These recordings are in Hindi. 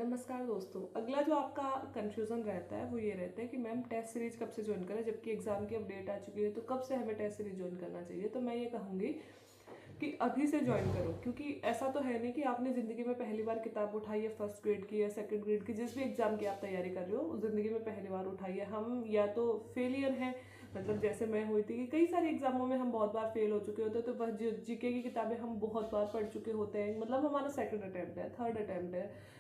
नमस्कार दोस्तों। अगला जो आपका कन्फ्यूज़न रहता है वो ये रहता है कि मैम टेस्ट सीरीज कब से ज्वाइन करें, जबकि एग्जाम की अपडेट आ चुकी है, तो कब से हमें टेस्ट सीरीज ज्वाइन करना चाहिए। तो मैं ये कहूँगी कि अभी से ज्वाइन करो, क्योंकि ऐसा तो है नहीं कि आपने ज़िंदगी में पहली बार किताब उठाई है फर्स्ट ग्रेड की या सेकंड ग्रेड की, जिस भी एग्ज़ाम की आप तैयारी कर रहे हो ज़िंदगी में पहली बार उठाई है। हम या तो फेलियर हैं, मतलब जैसे मैं हुई थी कि कई सारे एग्जामों में हम बहुत बार फेल हो चुके होते हैं, तो वह जीके की किताबें हम बहुत बार पढ़ चुके होते हैं, मतलब हमारा सेकंड अटैम्प्ट है, थर्ड अटैम्प्ट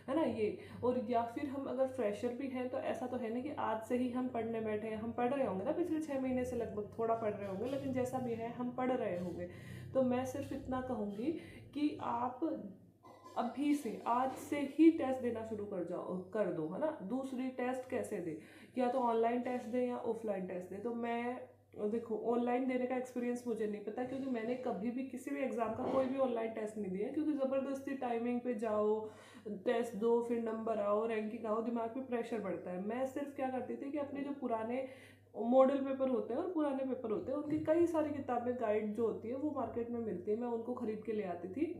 है ना ये। और या फिर हम अगर फ्रेशर भी हैं तो ऐसा तो है ना कि आज से ही हम पढ़ने बैठे हैं, हम पढ़ रहे होंगे ना पिछले 6 महीने से लगभग, थोड़ा पढ़ रहे होंगे, लेकिन जैसा भी है हम पढ़ रहे होंगे। तो मैं सिर्फ इतना कहूँगी कि आप अभी से आज से ही टेस्ट देना शुरू कर दो, है ना। दूसरी टेस्ट कैसे दे, या तो ऑनलाइन टेस्ट दे या ऑफलाइन टेस्ट दे। तो मैं देखो, ऑनलाइन देने का एक्सपीरियंस मुझे नहीं पता, क्योंकि मैंने कभी भी किसी भी एग्जाम का कोई भी ऑनलाइन टेस्ट नहीं दिया, क्योंकि ज़बरदस्ती टाइमिंग पे जाओ, टेस्ट दो, फिर नंबर आओ, रैंकिंग आओ, दिमाग पे प्रेशर बढ़ता है। मैं सिर्फ क्या करती थी कि अपने जो पुराने मॉडल पेपर होते हैं और पुराने पेपर होते हैं उनकी कई सारी किताबें, गाइड जो होती है वो मार्केट में मिलती है, मैं उनको खरीद के ले आती थी।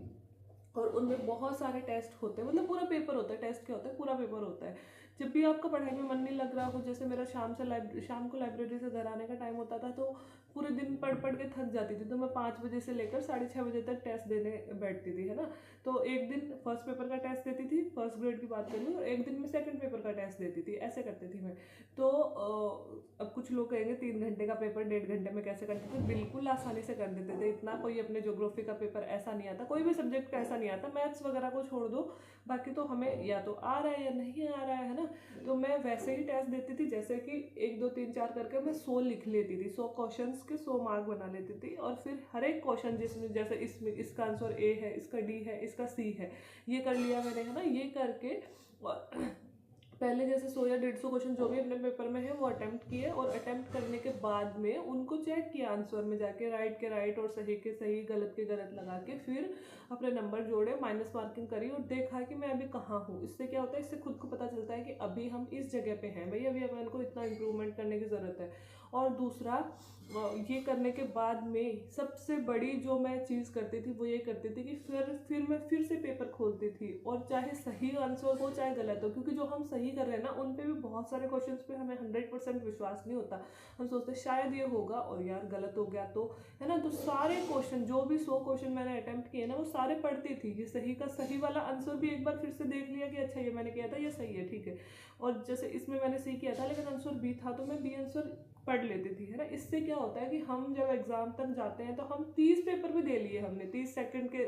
और उनमें बहुत सारे टेस्ट होते हैं, मतलब पूरा पेपर होता है। टेस्ट क्या होता है, पूरा पेपर होता है। जब भी आपका पढ़ाई में मन नहीं लग रहा हो, जैसे मेरा शाम को लाइब्रेरी से घर आने का टाइम होता था, तो पूरे दिन पढ़ पढ़ के थक जाती थी, तो मैं 5 बजे से लेकर 6:30 बजे तक टेस्ट देने बैठती थी, है ना। तो एक दिन फर्स्ट पेपर का टेस्ट देती थी, फर्स्ट ग्रेड की बात कर लूँ, और एक दिन में सेकंड पेपर का टेस्ट देती थी, ऐसे करती थी मैं। तो अब कुछ लोग कहेंगे 3 घंटे का पेपर 1.5 घंटे में कैसे करते थे। बिल्कुल आसानी से कर देते थे, इतना कोई अपने ज्योग्राफी का पेपर ऐसा नहीं आता, कोई भी सब्जेक्ट का ऐसा नहीं आता, मैथ्स वगैरह को छोड़ दो, बाकी तो हमें या तो आ रहा है या नहीं आ रहा है ना। तो मैं वैसे ही टेस्ट देती थी, जैसे कि 1 2 3 4 करके मैं 100 लिख लेती थी, 100 क्वेश्चन के 100 मार्क बना लेती थी। और फिर हर एक क्वेश्चन जिसमें, जैसे इसमें इसका आंसर ए है, इसका डी है, इसका सी है, ये कर लिया मैंने, है ना। ये करके पहले जैसे 100 या 150 क्वेश्चन जो भी अपने पेपर में है वो अटेम्प्ट किए, और अटेम्प्ट करने के बाद में उनको चेक किया आंसर में जाके, राइट के राइट और सही के सही, गलत के गलत लगा के, फिर अपने नंबर जोड़े, माइनस मार्किंग करी और देखा कि मैं अभी कहाँ हूँ। इससे क्या होता है, इससे खुद को पता चलता है कि अभी हम इस जगह पे हैं भाई, अभी अपन को इतना इम्प्रूवमेंट करने की ज़रूरत है। और दूसरा, ये करने के बाद में सबसे बड़ी जो मैं चीज़ करती थी वो ये करती थी कि फिर मैं फिर से पेपर खोलती थी, और चाहे सही आंसर हो चाहे गलत हो, क्योंकि जो हम सही कर रहे हैं ना उन पे भी बहुत सारे क्वेश्चंस पे हमें 100% विश्वास नहीं होता। हम सोचते शायद ये होगा, और यार गलत हो गया तो, है ना। तो सारे क्वेश्चन, जो भी 100 क्वेश्चन मैंने अटेम्प्ट किए ना, वो सारे पढ़ती थी कि सही का सही वाला आंसर भी एक बार फिर से देख लिया कि अच्छा ये मैंने किया था, ये सही है, ठीक है। और जैसे इसमें मैंने सी किया था लेकिन आंसर बी था, तो मैं बी आंसर पढ़ लेती थी, है ना। इससे क्या होता है कि हम जब एग्जाम तक जाते हैं तो हम 30 पेपर भी दे लिए, हमने 30 सेकंड के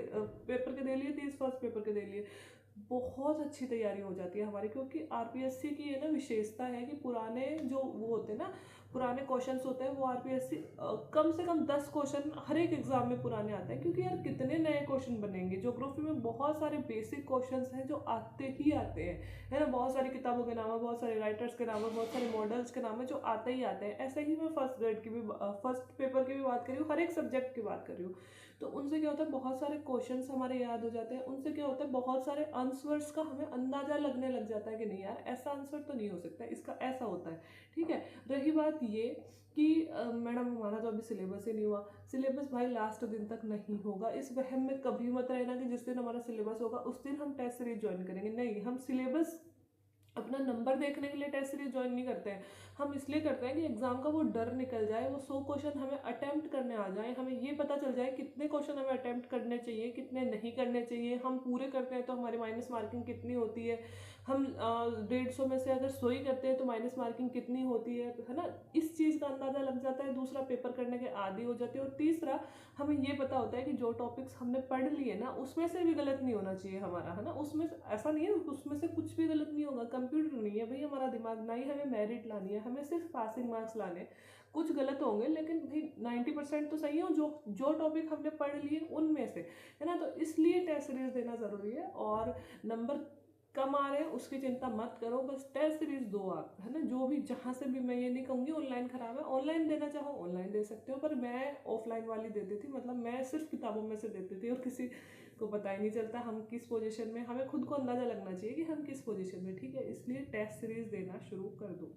पेपर के दे लिए, 30 फर्स्ट पेपर के दे लिए, बहुत अच्छी तैयारी हो जाती है हमारी। क्योंकि आरपीएससी की ये ना विशेषता है कि पुराने जो वो होते हैं ना, पुराने क्वेश्चंस होते हैं, वो आरपीएससी कम से कम 10 क्वेश्चन हर एक एग्जाम में पुराने आते हैं, क्योंकि यार कितने नए क्वेश्चन बनेंगे। ज्योग्राफी में बहुत सारे बेसिक क्वेश्चंस हैं जो आते ही आते हैं, है ना। बहुत सारी किताबों के नाम है, बहुत सारे राइटर्स के नाम है, बहुत सारे मॉडल्स के नाम है जो आते ही आते हैं। ऐसे ही मैं फर्स्ट ग्रेड की भी, फर्स्ट पेपर की भी बात कर रही हूँ, हर एक सब्जेक्ट की बात कर रही हूँ। तो उनसे क्या होता है, बहुत सारे क्वेश्चंस हमारे याद हो जाते हैं। उनसे क्या होता है, बहुत सारे आंसर्स का हमें अंदाजा लगने लग जाता है कि नहीं यार ऐसा आंसर तो नहीं हो सकता, इसका ऐसा होता है, ठीक है। रही बात ये कि मैडम हमारा तो अभी सिलेबस ही नहीं हुआ। सिलेबस भाई लास्ट दिन तक नहीं होगा, इस वहम में कभी मत रहना कि जिस दिन हमारा सिलेबस होगा उस दिन हम टेस्ट सीरीज ज्वाइन करेंगे। नहीं, हम सिलेबस अपना नंबर देखने के लिए टेस्ट सीरीज ज्वाइन नहीं करते हैं। हम इसलिए करते हैं कि एग्जाम का वो डर निकल जाए, वो 100 क्वेश्चन हमें अटेम्प्ट करने आ जाए, हमें ये पता चल जाए कितने क्वेश्चन हमें अटेम्प्ट करने चाहिए, कितने नहीं करने चाहिए। हम पूरे करते हैं तो हमारी माइनस मार्किंग कितनी होती है, हम 150 में से अगर 100 ही करते हैं तो माइनस मार्किंग कितनी होती है ना। इस चीज़ का अंदाजा लग जाता है, दूसरा पेपर करने के आदी हो जाते हैं। और तीसरा, हमें ये पता होता है कि जो टॉपिक्स हमने पढ़ लिए ना उसमें से भी गलत नहीं होना चाहिए हमारा, है ना। उसमें ऐसा नहीं है उसमें से कुछ भी गलत नहीं होगा, कंप्यूटर नहीं है भाई हमारा दिमाग, ना ही हमें मेरिट लानी है, हमें सिर्फ पासिंग मार्क्स लाने हैं। कुछ गलत होंगे लेकिन भाई 90% तो सही हो, जो जो टॉपिक हमने पढ़ लिए उनमें से, है ना। तो इसलिए टेस्ट सीरीज देना ज़रूरी है। और नंबर कम आ रहे हैं उसकी चिंता मत करो, बस टेस्ट सीरीज दो आप, है ना। जो भी जहाँ से भी, मैं ये नहीं कहूँगी ऑनलाइन खराब है, ऑनलाइन देना चाहो ऑनलाइन दे सकते हो, पर मैं ऑफलाइन वाली देती थी, मतलब मैं सिर्फ किताबों में से देती थी, और किसी को पता ही नहीं चलता हम किस पोजीशन में, हमें खुद को अंदाजा लगना चाहिए कि हम किस पोजीशन में, ठीक है। इसलिए टेस्ट सीरीज देना शुरू कर दो।